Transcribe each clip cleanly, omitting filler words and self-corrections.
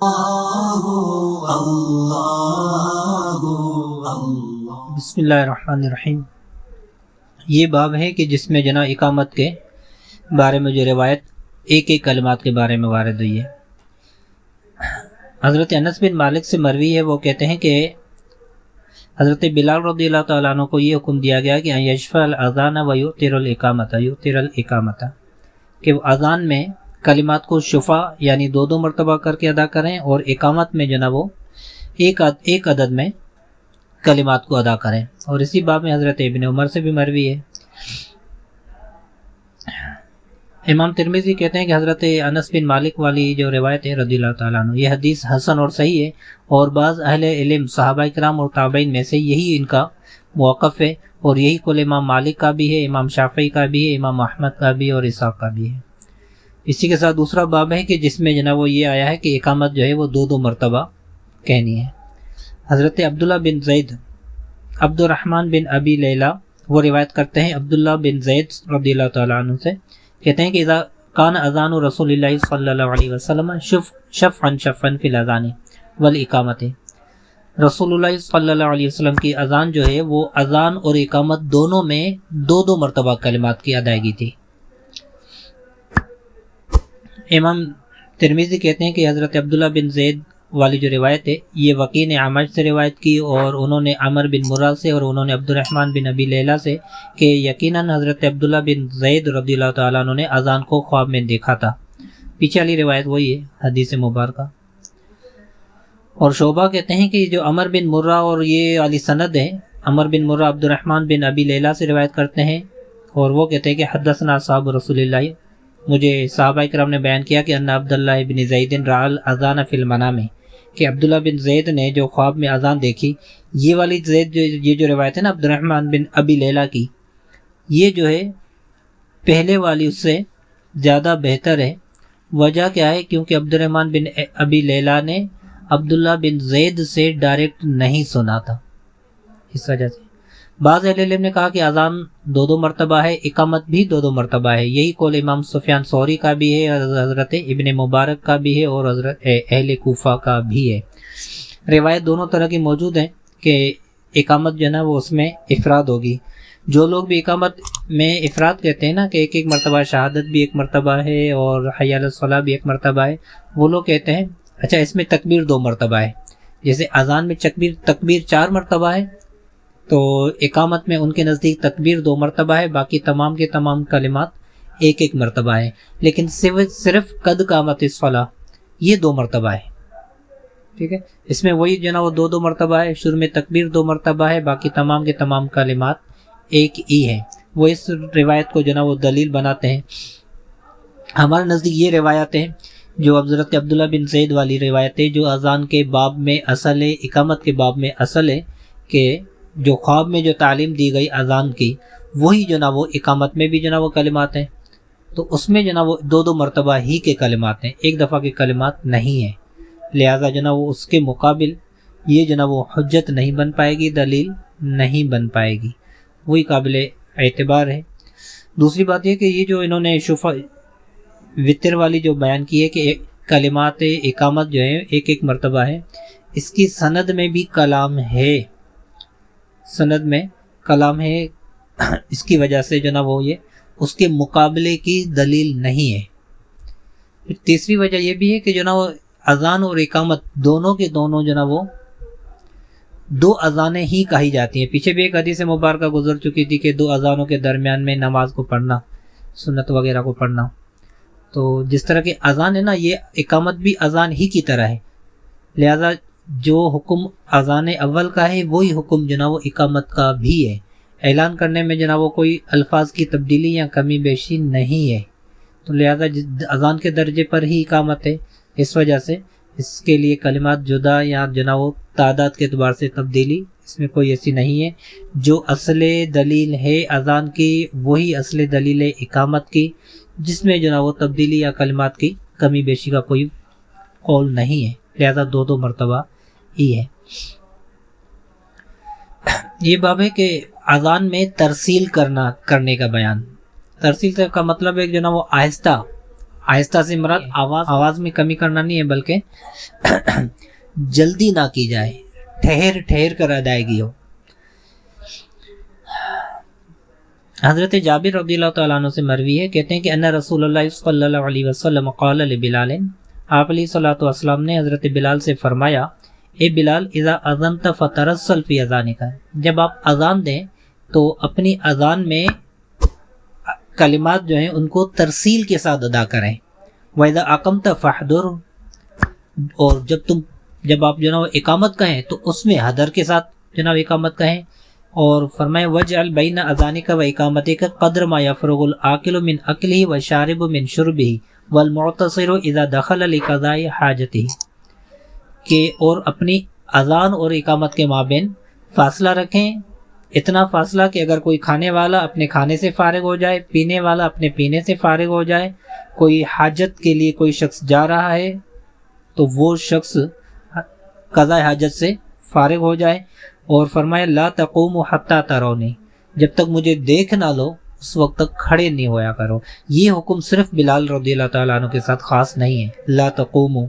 بسم اللہ الرحمن الرحیم۔ یہ باب ہے کہ جس میں جناب اقامت کے بارے میں جو روایت ایک ایک کلمات کے بارے میں وارد ہوئی ہے۔ حضرت انس بن مالک سے مروی ہے، وہ کہتے ہیں کہ حضرت بلال رضی اللہ تعالیٰ عنہ کو یہ حکم دیا گیا کہ یشفع الاذان و یؤتر الاقامت، کہ وہ اذان میں کلمات کو شفا یعنی دو مرتبہ کر کے ادا کریں، اور اقامت میں جناب وہ ایک عدد میں کلمات کو ادا کریں۔ اور اسی باب میں حضرت ابن عمر سے بھی مروی ہے۔ امام ترمذی کہتے ہیں کہ حضرت انس بن مالک والی جو روایت ہے رضی اللہ تعالیٰ عنہ، یہ حدیث حسن اور صحیح ہے، اور بعض اہل علم صحابہ کرام اور تابعین میں سے یہی ان کا موقف ہے، اور یہی قول امام مالک کا بھی ہے، امام شافعی کا بھی ہے، امام احمد کا بھی اور اسحاق کا بھی ہے۔ اسی کے ساتھ دوسرا باب ہے کہ جس میں جناب وہ یہ آیا ہے کہ اقامت جو ہے وہ دو مرتبہ کہنی ہے۔ حضرت عبداللہ بن زید عبد الرحمن بن ابی لیلہ وہ روایت کرتے ہیں عبداللہ بن زید رضی اللہ تعالیٰ عنہ سے، کہتے ہیں کہ اذا کان اذان رسول اللہ صلی اللہ علیہ وسلم شفعا فی الاذان والاقامت، رسول اللہ صلی اللہ علیہ وسلم کی اذان جو ہے وہ اذان اور اقامت دونوں میں دو مرتبہ کلمات کی ادائیگی تھی۔ امام ترمذی کہتے ہیں کہ حضرت عبداللہ بن زید والی جو روایت ہے یہ وکیع نے عامر سے روایت کی، اور انہوں نے عمر بن مرہ سے، اور انہوں نے عبد الرحمن بن ابی لیلہ سے، کہ یقیناً حضرت عبداللہ بن زید رضی اللہ تعالیٰ عنہ نے اذان کو خواب میں دیکھا تھا۔ پیچھے والی روایت وہی ہے حدیث مبارکہ۔ اور شعبہ کہتے ہیں کہ جو عمر بن مرہ اور یہ والی سند ہے، عمر بن مرہ عبد الرحمن بن ابی لیلہ سے روایت کرتے ہیں، اور وہ کہتے ہیں کہ حدثنا اصحاب رسول اللہ، مجھے صحابہ کرام نے بیان کیا کہ ان عبداللہ بن زید رأى الاذان فی المنام، کہ عبداللہ بن زید نے جو خواب میں اذان دیکھی۔ یہ والی زید یہ جو روایت ہے نا عبد الرحمن بن ابی لیلہ کی، یہ جو ہے پہلے والی اس سے زیادہ بہتر ہے۔ وجہ کیا ہے؟ کیونکہ عبد الرحمن بن ابی لیلہ نے عبداللہ بن زید سے ڈائریکٹ نہیں سنا تھا، اس وجہ سے۔ بعض اہل علم نے کہا کہ اذان دو مرتبہ ہے، اقامت بھی دو مرتبہ ہے۔ یہی قول امام سفیان ثوری کا بھی ہے، حضرت ابن مبارک کا بھی ہے، اور حضرت اہل کوفہ کا بھی ہے۔ روایت دونوں طرح کی موجود ہیں کہ اقامت جو ہے نا وہ اس میں افراد ہوگی۔ جو لوگ بھی اقامت میں افراد کہتے ہیں نا کہ ایک مرتبہ شہادت بھی ایک مرتبہ ہے اور حی علی الصلاۃ بھی ایک مرتبہ ہے، وہ لوگ کہتے ہیں اچھا اس میں تکبیر 2 مرتبہ ہے، جیسے اذان میں تکبیر 4 مرتبہ ہے، تو اقامت میں ان کے نزدیک تکبیر 2 مرتبہ ہے، باقی تمام کے تمام کلمات ایک مرتبہ ہے۔ لیکن صرف قد قامت الصلاۃ یہ 2 مرتبہ ہے، ٹھیک ہے۔ اس میں وہی جو نا وہ 2 مرتبہ ہے، شروع میں تکبیر 2 مرتبہ ہے، باقی تمام کے تمام کلمات ایک ہی ہیں۔ وہ اس روایت کو جو نا وہ دلیل بناتے ہیں۔ ہمارے نزدیک یہ روایت ہیں جو حضرت عبداللہ بن زید والی روایت ہے، جو اذان کے باب میں اصل ہے، اقامت کے باب میں اصل ہے، کہ جو خواب میں جو تعلیم دی گئی اذان کی، وہی جو نا وہ اقامت میں بھی جو نا وہ کلمات ہیں، تو اس میں جو نا وہ 2 مرتبہ ہی کے کلمات ہیں، ایک دفعہ کے کلمات نہیں ہیں۔ لہذا جو نا وہ اس کے مقابل یہ جو نا وہ حجت نہیں بن پائے گی، دلیل نہیں بن پائے گی، وہی قابل اعتبار ہے۔ دوسری بات یہ کہ یہ جو انہوں نے شفا وطر والی جو بیان کی ہے کہ کلمات اقامت جو ہے ایک مرتبہ ہے، اس کی سند میں بھی کلام ہے، سند میں کلام ہے، اس کی وجہ سے جو نا وہ یہ اس کے مقابلے کی دلیل نہیں ہے۔ تیسری وجہ یہ بھی ہے کہ جو نا وہ اذان اور اقامت دونوں کے دونوں جو نا وہ 2 اذانیں ہی کہی جاتی ہیں۔ پیچھے بھی ایک حدیث مبارکہ گزر چکی تھی کہ 2 اذانوں کے درمیان میں نماز کو پڑھنا، سنت وغیرہ کو پڑھنا، تو جس طرح کی اذان ہے نا یہ اقامت بھی اذان ہی کی طرح ہے، لہذا جو حکم اذان اول کا ہے وہی حکم جو نا وہ اقامت کا بھی ہے۔ اعلان کرنے میں جو نا وہ کوئی الفاظ کی تبدیلی یا کمی بیشی نہیں ہے، تو لہذا اذان کے درجے پر ہی اقامت ہے، اس وجہ سے اس کے لیے کلمات جدا یا جو نا وہ تعداد کے اعتبار سے تبدیلی اس میں کوئی ایسی نہیں ہے۔ جو اصل دلیل ہے اذان کی وہی اصل دلیل ہے اقامت کی، جس میں جو نا وہ تبدیلی یا کلمات کی کمی بیشی کا کوئی قول نہیں ہے، لہذا 2 مرتبہ ہی ہے۔ یہ باب ہے کہ اذان میں ترسیل کرنے کا بیان۔ ترسیل کا مطلب ہے جو نا وہ آہستہ آہستہ سے مراد آواز میں کمی کرنا نہیں ہے، بلکہ جلدی نہ کی جائے، ٹھہر ٹھہر کر ادائیگی ہو۔ حضرت جابر رضی اللہ تعالیٰ عنہ سے مروی ہے، کہتے ہیں کہ ان رسول اللہ صلی اللہ علیہ وسلم قال لبلال، آپ علیہ الصلوۃ والسلام نے حضرت بلال سے فرمایا، اے بلال اذا اذنت فترسل فی اذانک، جب آپ اذان دیں تو اپنی اذان میں کلمات جو ہیں ان کو ترسیل کے ساتھ ادا کریں۔ وَإِذَا أَقَمْتَ فَاحْضُرْ، اور جب آپ جناب اقامت کہیں تو اس میں حضر کے ساتھ جناب اقامت کہیں۔ اور فرمائے وَجْعَلْ بَيْنَ أَذَانِكَ وَإِقَامَتِكَ قَدْرَ مَا يَفْرُغُ الْعَاقِلُ مِنْ أَكْلِهِ وَالشَّارِبُ مِنْ شُرْبِهِ وَالْمُعْتَصِرُ إِذَا دَخَلَ لِقَضَاءِ حَاجَتِهِ، کہ اور اپنی اذان اور اقامت کے مابین فاصلہ رکھیں، اتنا فاصلہ کہ اگر کوئی کھانے والا اپنے کھانے سے فارغ ہو جائے، پینے والا اپنے پینے سے فارغ ہو جائے، کوئی حاجت کے لیے کوئی شخص جا رہا ہے تو وہ شخص قضاء حاجت سے فارغ ہو جائے۔ اور فرمایا لا تقوموا حتی ترونی، جب تک مجھے دیکھ نہ لو اس وقت تک کھڑے نہیں ہویا کرو۔ یہ حکم صرف بلال رضی اللہ تعالیٰ عنہ کے ساتھ خاص نہیں ہے۔ لا تقوموا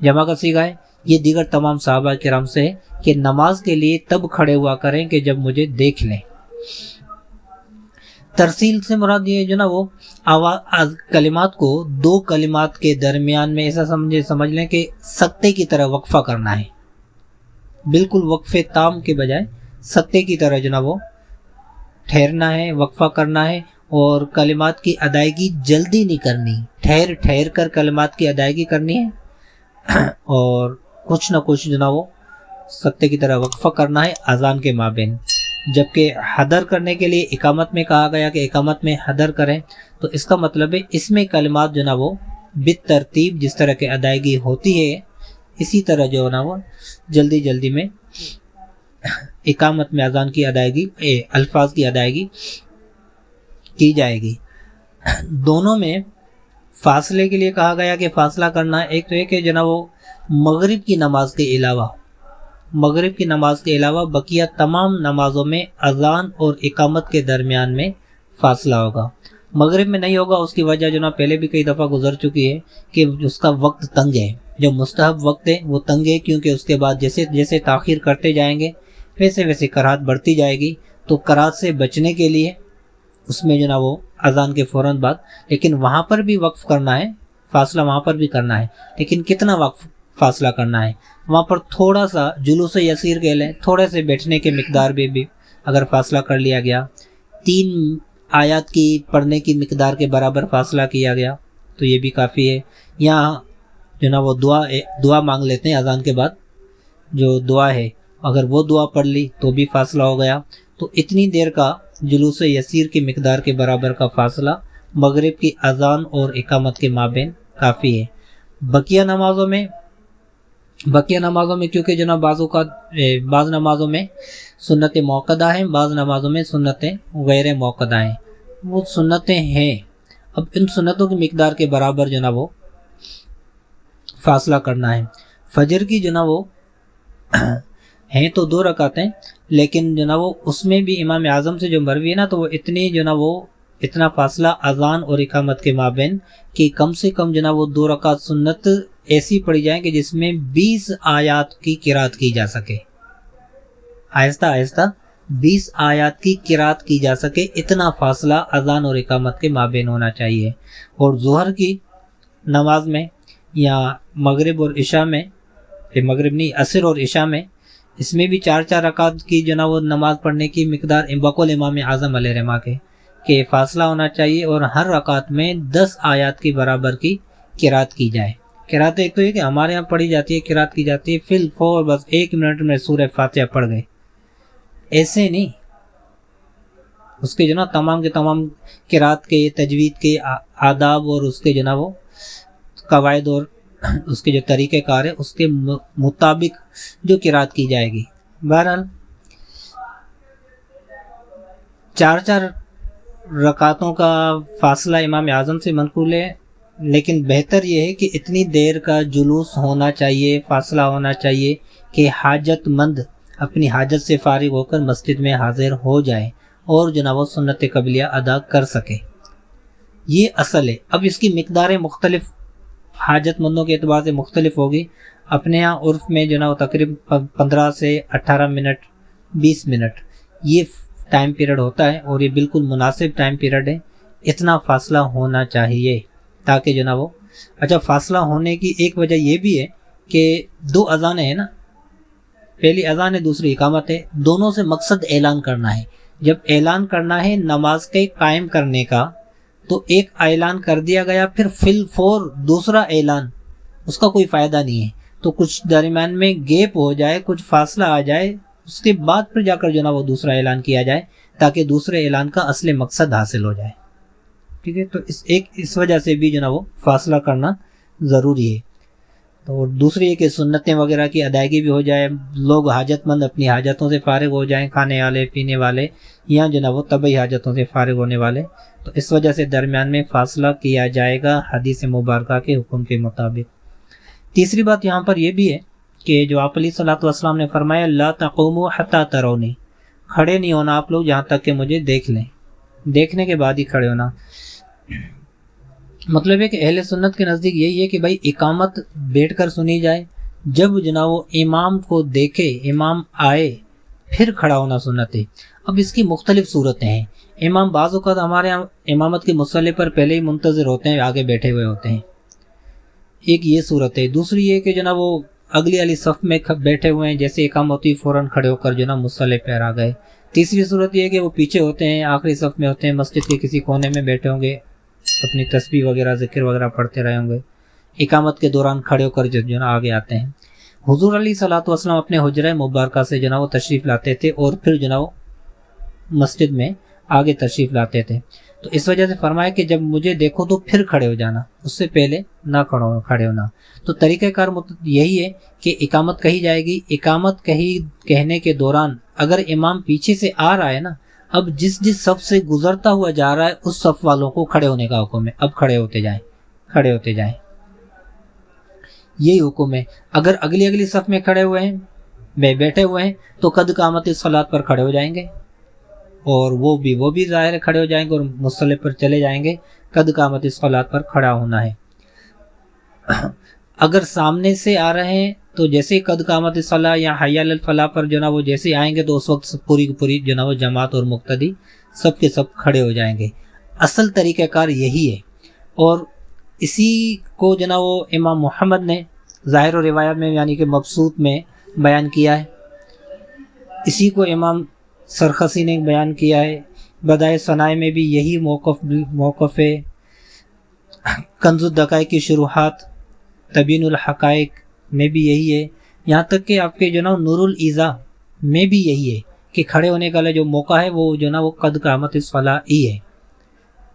جمع کا صیغہ ہے، یہ دیگر تمام صحابہ کرام سے ہے کہ نماز کے لیے تب کھڑے ہوا کریں کہ جب مجھے دیکھ لیں۔ ترسیل سے مراد یہ جو نا وہ کلمات کو دو کلمات کے درمیان میں ایسا سمجھ لیں کہ سکتے کی طرح وقفہ کرنا ہے، بالکل وقفے تام کے بجائے سکتے کی طرح جو نا وہ ٹھہرنا ہے، وقفہ کرنا ہے، اور کلمات کی ادائیگی جلدی نہیں کرنی، ٹھہر ٹھہر کر کلمات کی ادائیگی کرنی ہے، اور کچھ نہ کچھ جو نا وہ سکتے کی طرح وقفہ کرنا ہے اذان کے مابین۔ جبکہ حضر کرنے کے لیے اقامت میں کہا گیا کہ اقامت میں حضر کریں، تو اس کا مطلب ہے اس میں کلمات جو نا وہ بالترتیب جس طرح کی ادائیگی ہوتی ہے اسی طرح جو ہے نا وہ جلدی جلدی میں اقامت میں اذان کی ادائیگی الفاظ کی ادائیگی کی جائے گی۔ دونوں میں فاصلے کے لیے کہا گیا کہ فاصلہ کرنا ہے، ایک تو یہ کہ جو نا وہ مغرب کی نماز کے علاوہ بقیہ تمام نمازوں میں اذان اور اقامت کے درمیان میں فاصلہ ہوگا۔ مغرب میں نہیں ہوگا، اس کی وجہ جو نا پہلے بھی کئی دفعہ گزر چکی ہے کہ اس کا وقت تنگ ہے، جو مستحب وقت ہے وہ تنگ ہے، کیونکہ اس کے بعد جیسے جیسے تاخیر کرتے جائیں گے ویسے ویسے کراہت بڑھتی جائے گی، تو کراہت سے بچنے کے لیے اس میں جو نا وہ اذان کے فوراً بعد، لیکن وہاں پر بھی وقف کرنا ہے، فاصلہ وہاں پر بھی کرنا ہے، لیکن کتنا فاصلہ کرنا ہے، وہاں پر تھوڑا سا جلوس یسیر کہہ لیں، تھوڑے سے بیٹھنے کے مقدار بھی اگر فاصلہ کر لیا گیا، 3 آیات کی پڑھنے کی مقدار کے برابر فاصلہ کیا گیا تو یہ بھی کافی ہے۔ یہاں جو نا وہ دعا مانگ لیتے ہیں اذان کے بعد، جو دعا ہے اگر وہ دعا پڑھ لی تو بھی فاصلہ ہو گیا، تو اتنی دیر کا جلوس یسیر کی مقدار کے برابر کا فاصلہ مغرب کی اذان اور اقامت کے مابین کافی ہے۔ بقیہ نمازوں میں کیونکہ جناب بعض نمازوں میں سنت موقدہ ہیں، بعض نمازوں میں سنتیں غیر موقدہ ہیں، وہ سنتیں ہیں، اب ان سنتوں کی مقدار کے برابر جو نا وہ فاصلہ کرنا ہے۔ فجر کی جو نا وہ ہیں تو 2 رکعتیں، لیکن جو نا وہ اس میں بھی امام اعظم سے جو مروی ہے نا تو وہ اتنا فاصلہ اذان اور اقامت کے مابین کہ کم سے کم جو نا وہ 2 رکعت سنت ایسی پڑھی جائیں کہ جس میں 20 آیات کی قرات کی جا سکے، آہستہ آہستہ 20 آیات کی قرات کی جا سکے، اتنا فاصلہ اذان اور اقامت کے مابین ہونا چاہیے۔ اور ظہر کی نماز میں یا مغرب اور عشاء میں، عصر اور عشاء میں، اس میں بھی 4 رکعت کی جو نا وہ نماز پڑھنے کی مقدار بقول امام اعظم علیہ رحمہ کے کہ فاصلہ ہونا چاہیے، اور ہر رکعت میں 10 آیات کی برابر کی قرات کی جائے۔ قرات ایک تو یہ کہ ہمارے یہاں پڑھی جاتی ہے، قرات کی جاتی ہے فی الفور، بس 1 منٹ میں سورہ فاتحہ پڑھ گئے، ایسے نہیں، اس کے جو نا تمام کے تمام قرات کے تجوید کے آداب اور اس کے جو نا وہ قواعد اور اس کے جو طریقہ کار ہے اس کے مطابق جو قرات کی جائے گی۔ بہرحال 4 رکعتوں کا فاصلہ امام اعظم سے منقول ہے، لیکن بہتر یہ ہے کہ اتنی دیر کا جلوس ہونا چاہیے، فاصلہ ہونا چاہیے کہ حاجت مند اپنی حاجت سے فارغ ہو کر مسجد میں حاضر ہو جائے اور جو نا وہ سنت قبلیہ ادا کر سکے۔ یہ اصل ہے. اب اس کی مقداریں مختلف حاجت مندوں کے اعتبار سے مختلف ہوگی. اپنے یہاں عرف میں جو نا وہ تقریباً 15 سے 18 منٹ 20 منٹ یہ ٹائم پیریڈ ہوتا ہے، اور یہ بالکل مناسب ٹائم پیریڈ ہے. اتنا فاصلہ ہونا چاہیے تاکہ جو نا وہ اچھا. فاصلہ ہونے کی ایک وجہ یہ بھی ہے کہ 2 اذانیں ہیں نا، پہلی اذان ہے دوسری اقامت ہے. دونوں سے مقصد اعلان کرنا ہے. جب اعلان کرنا ہے نماز کے قائم کرنے کا تو ایک اعلان کر دیا گیا، پھر فی الفور دوسرا اعلان، اس کا کوئی فائدہ نہیں ہے. تو کچھ درمیان میں گیپ ہو جائے، کچھ فاصلہ آ جائے، اس کے بعد پھر جا کر جو نا وہ دوسرا اعلان کیا جائے تاکہ دوسرے اعلان کا اصل مقصد حاصل ہو جائے. ٹھیک ہے، تو اس وجہ سے بھی جو نا وہ فاصلہ کرنا ضروری ہے. تو دوسری ہے کہ سنتیں وغیرہ کی ادائیگی بھی ہو جائے، لوگ حاجت مند اپنی حاجتوں سے فارغ ہو جائیں، کھانے والے پینے والے یا جو نا وہ طبعی حاجتوں سے فارغ ہونے والے. تو اس وجہ سے درمیان میں فاصلہ کیا جائے گا حدیث مبارکہ کے حکم کے مطابق. تیسری بات یہاں پر یہ بھی ہے کہ جو آپ علیہ الصلوۃ والسلام نے فرمایا لا تقوموا حتی ترونی، کھڑے نہیں ہونا آپ لوگ جہاں تک کہ مجھے دیکھ لیں، دیکھنے کے بعد ہی کھڑے ہونا. مطلب ہے کہ اہل سنت کے نزدیک یہی ہے کہ بھائی اقامت بیٹھ کر سنی جائے، جب جناب وہ امام کو دیکھے، امام آئے، پھر کھڑا ہونا سنت ہے. اب اس کی مختلف صورتیں ہیں. امام بعض اوقات ہمارے یہاں امامت کے مصلی پر پہلے ہی منتظر ہوتے ہیں، آگے بیٹھے ہوئے ہوتے ہیں، ایک یہ صورت ہے. دوسری یہ کہ جناب وہ اگلی والی صف میں بیٹھے ہوئے ہیں، جیسے اقامت ہوتی فوراً کھڑے ہو کر جو نا مصلی پر آ گئے. تیسری صورت یہ ہے کہ وہ پیچھے ہوتے ہیں، آخری صف میں ہوتے ہیں، مسجد کے کسی کونے میں بیٹھے ہوں گے، اپنی تسبیح وغیرہ ذکر وغیرہ پڑھتے رہے ہوں گے، اقامت کے دوران کھڑے ہو کر جو نا آگے آتے ہیں. حضور علیہ الصلوۃ والسلام اپنے حجرہ مبارکہ سے جو نا وہ تشریف لاتے تھے اور پھر جو نا وہ مسجد میں آگے تشریف لاتے تھے. تو اس وجہ سے فرمایا کہ جب مجھے دیکھو تو پھر کھڑے ہو جانا، اس سے پہلے نہ کھڑے ہونا. تو طریقہ کار یہی ہے کہ اقامت کہی جائے گی، اقامت کہنے کے دوران اگر امام پیچھے سے آ رہا ہے نا، اب جس صف سے گزرتا ہوا جا رہا ہے اس صف والوں کو کھڑے ہونے کا حکم ہے. اب کھڑے ہوتے جائیں، یہی حکم ہے. اگر اگلی صف میں کھڑے ہوئے ہیں، بیٹھے ہوئے ہیں، تو قد قامت الصلاۃ پر کھڑے ہو جائیں گے، اور وہ بھی ظاہر ہے کھڑے ہو جائیں گے اور مصلی پر چلے جائیں گے. قد قامت الصلاۃ پر کھڑا ہونا ہے. اگر سامنے سے آ رہے ہیں تو جیسے قد قامت الصلاۃ یا حی علی الفلاح پر جو نا وہ جیسے آئیں گے تو اس وقت پوری جو نا وہ جماعت اور مقتدی سب کے سب کھڑے ہو جائیں گے. اصل طریقہ کار یہی ہے، اور اسی کو جو نا وہ امام محمد نے ظاہر و روایات میں یعنی کہ مبسوط میں بیان کیا ہے. اسی کو امام سرخسی نے بیان کیا ہے. بدائع ثنائے میں بھی یہی موقف ہے. کنز الدقائق کی شروحات تبین الحقائق میں بھی یہی ہے. یہاں تک کہ آپ کے جو نا نور الایضاح میں بھی یہی ہے کہ کھڑے ہونے کا جو موقع ہے وہ جو نا وہ قد قامت الصلاۃ ہی ہے.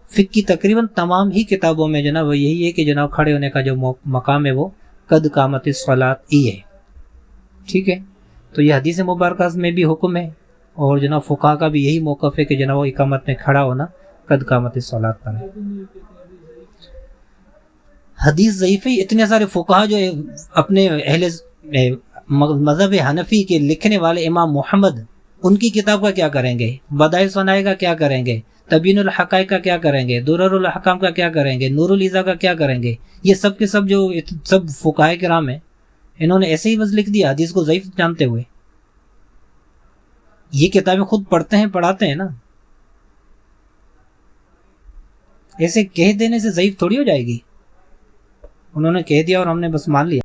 فقہ کی تقریباً تمام ہی کتابوں میں جو نا وہ یہی ہے کہ جو نا کھڑے ہونے کا جو مقام ہے وہ قد قامت الصلاۃ ہی ہے. ٹھیک ہے، تو یہ حدیث مبارکہ میں بھی حکم ہے، اور جو نا فقہا کا بھی یہی موقف ہے کہ جو نا وہ اقامت میں کھڑا ہونا قد قامت الصلاۃ پر ہے. حدیث ضعیف ہے. اتنے سارے فقہا جو اپنے اہل مذہب حنفی کے لکھنے والے امام محمد، ان کی کتاب کا کیا کریں گے؟ بدائع ثنائے کا کیا کریں گے؟ تبین الحقائق کا کیا کریں گے؟ درر الاحکام کا کیا کریں گے؟ نور الایضاح کا کیا کریں گے؟ یہ سب کے سب جو سب فقہاء کرام ہیں، انہوں نے ایسے ہی بس لکھ دیا حدیث کو ضعیف جانتے ہوئے. یہ کتابیں خود پڑھتے ہیں، پڑھاتے ہیں نا. ایسے کہہ دینے سے ضعیف تھوڑی ہو جائے گی. انہوں نے کہہ دیا اور ہم نے بس مان لیا.